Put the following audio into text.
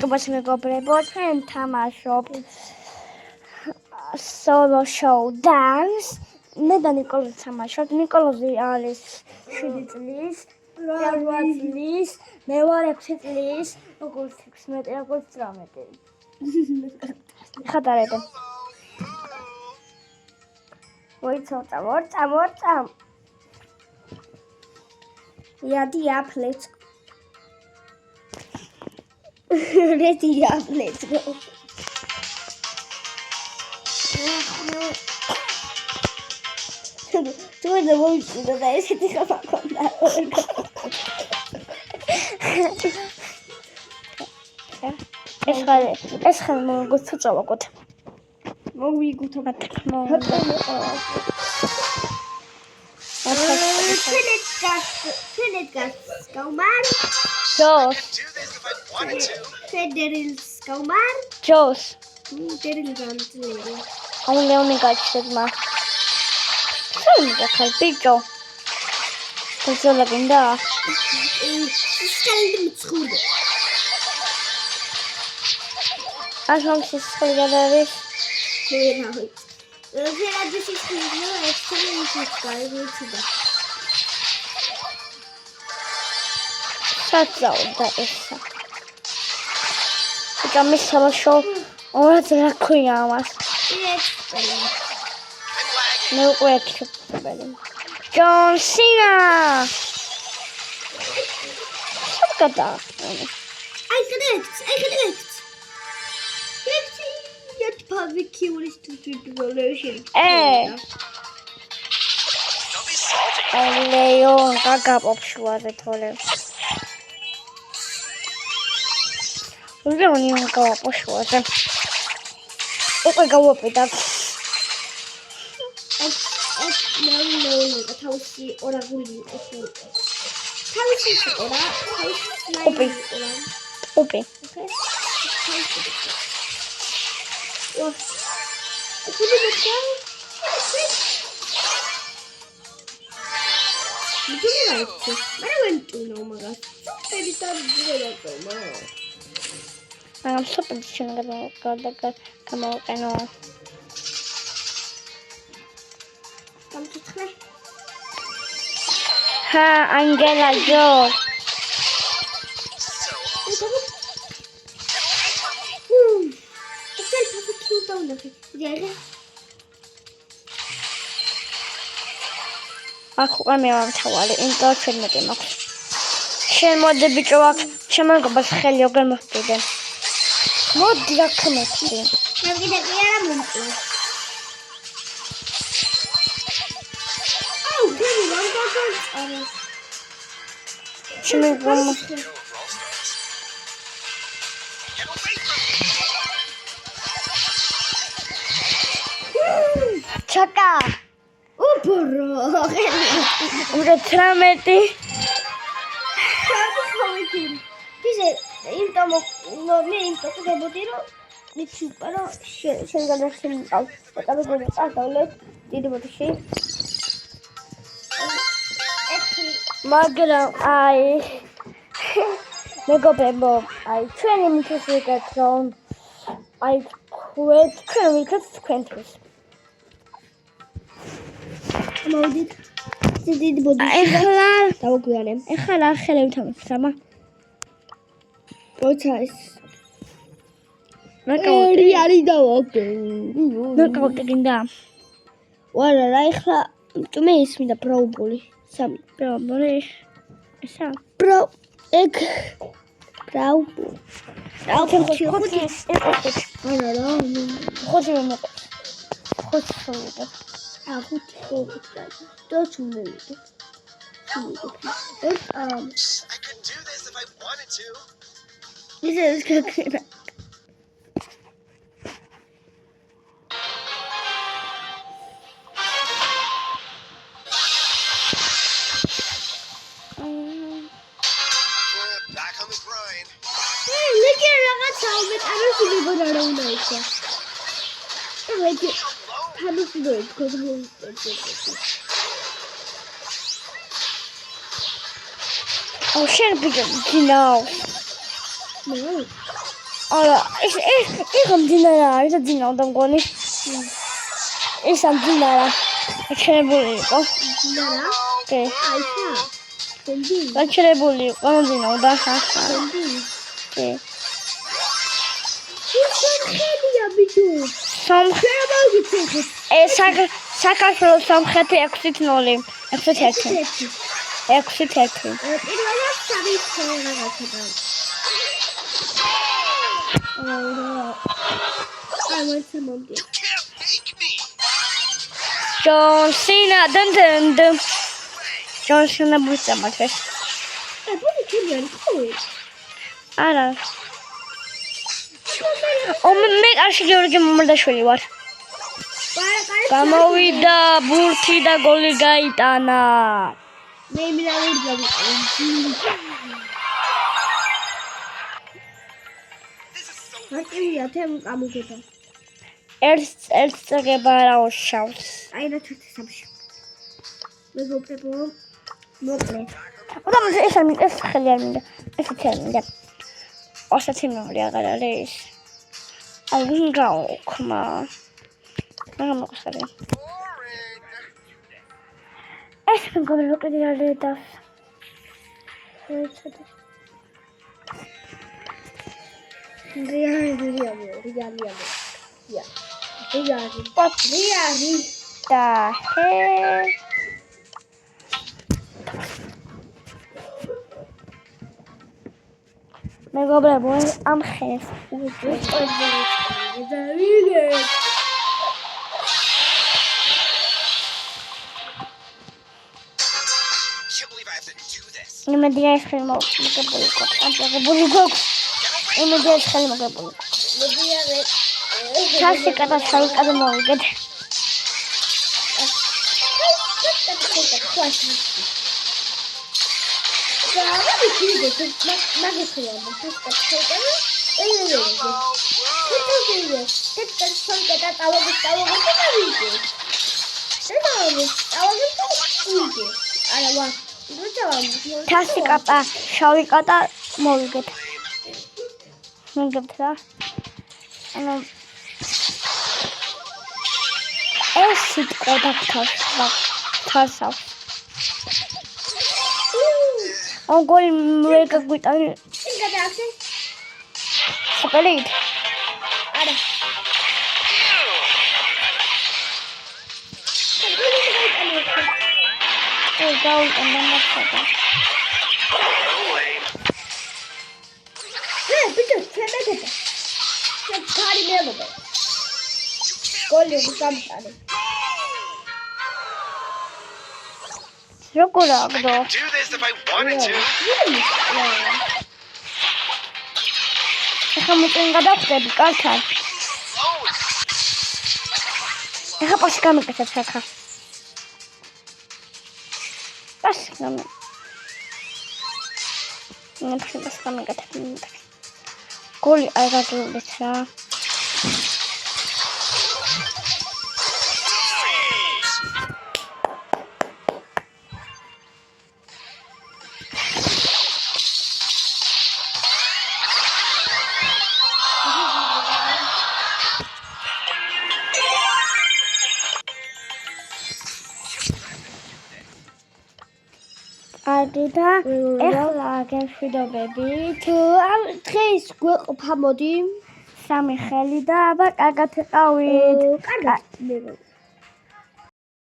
მეგობრებო, ჩვენ თამაშობთ solo show dance. მე და ნიკოლოზი თამაშობთ. ნიკოლოზი არის 7 წლის, 8 წლის, მე ვარ 6 წლის, როგორც 16, როგორც 18. ხატარები. მოიცავდა, მორწა. Ready up, let's go. Ready up, let's go. Tu vedi molto da dai se ti fa contare. ეს ხარ მოგწ წავაკოთ. მოვიგუთო მათქმა. Frederick Skomar. Jos. Only got ma. Sono picco. Cosa la vinda? Asham si scolgare. Sazza da essa. Già messa la show. Ora te la cogliamo. No way to John Cena. Look at that. I connect. Yet public curious to revolution. Leon gagab obshware tole. Leon gagab obshware. Opa gawopeda. No, თავისი ორაგული ოფო. თავისი ორა, თავისი ოპი. Okay. Ვა. კუდი მეცავ. მიდულა. მე ვენტუნო მაგას. პედიტარ ძირელაკო მა. ამ სუპერ შენგა გამოვყენო. Ha, Angela Joe. Aku kami orang tawar, ini film itu mak. Saya mode bicara, saya mau ke bas kheli ogan mahtidan. Mode tidak kemati. Nanti dah kaya mungkin. Şimdi bunu Chaka. Upro. Udah trameti. Dice, intamo no me into che botino di chuparo, scenga da scendere. Poteva vedere toilet, di devo uscire. Მაგრამ აი მეგობრებო, აი ჩვენი მითხრეთ რომ აი ჩვენ ვიქეთ თქვენთვის. მოდით დიდი ბოდიში ახლა დავგვიანებ. ახლა ხელები თამაშობ. როცა ეს ნაკაუტი არის დავაგე. ნაკაუტი გინდა. ვარა რა ახლა მე ის მინდა პროუბული. Sam probably Sam pro egg brau Oh, shit, you know. No. არა, ეს მდინარე არის და ძინავდა მგონი. ეს ამ ძინარა. გაჩერებული იყო. ძინარა? კი. აი ხა. თენდი. გაჩერებული იყო, ძინავდა. თენდი. კი. ხელია ბიჭო. ეს საქართველოს სამხრეთი 6-0. 6-1. 6-1. პირველად სამი ხელი რაღაცა. I want some of this. John Cena, dun. John Cena buscamates. Poi che mi ancora. არა. მე კარში გიორგი მომარდაშვილი ვარ. გამოვიდა ბურთი და გოლი გაიტანა. მე მინავურდა მარტივია თემ გამოგება. ერთ წეგება რა უშავს. აი რა ჩართი სამში. მეგობრებო, მოკლე. უდამ ეს ხელი არ მინდა. ეს თერმინდა. ოსაც იმული აღარ არის. აი ვინ გაუქმა. რა მოხდა? ეს მეგობრებო კიდე არ დავს. რეალი. და ჰე მეგობრებო ამ ხეს იმედი ეს ხელი მოგებული გვაქვს. ამბებული გვაქვს. იმედი ეს ხელი მოგებული გვაქვს. თასი კატასტროფა გადმოვიგეთ. თასი კატა, შავი კატა მოვიგეთ. მოგებთ რა. ანუ ეს სიტყვა თარსავს. გოლი ვერ გაგვიტანე. შენ გადაახდე? სპელით. არა. გაუტანდა მასადა. ბიჭო, ჩვენ მეგობრებო. ჩვენ ქარი მეგობრებო. გოლი გამტარე. როგორ აგდო? ახლა მოწინ გადავხდები კართან. ახლა პასი გამიკეთებ ახლა. პასი გამიკეთებ. პასი გამიკეთებ. გოლი არ გაგივლეთ რა. და ეხლა გემშვიდობები თუ ამ დღეს გვეყოფა მოდი 3 ხელი და აბა კარგად იყავით. კარგად.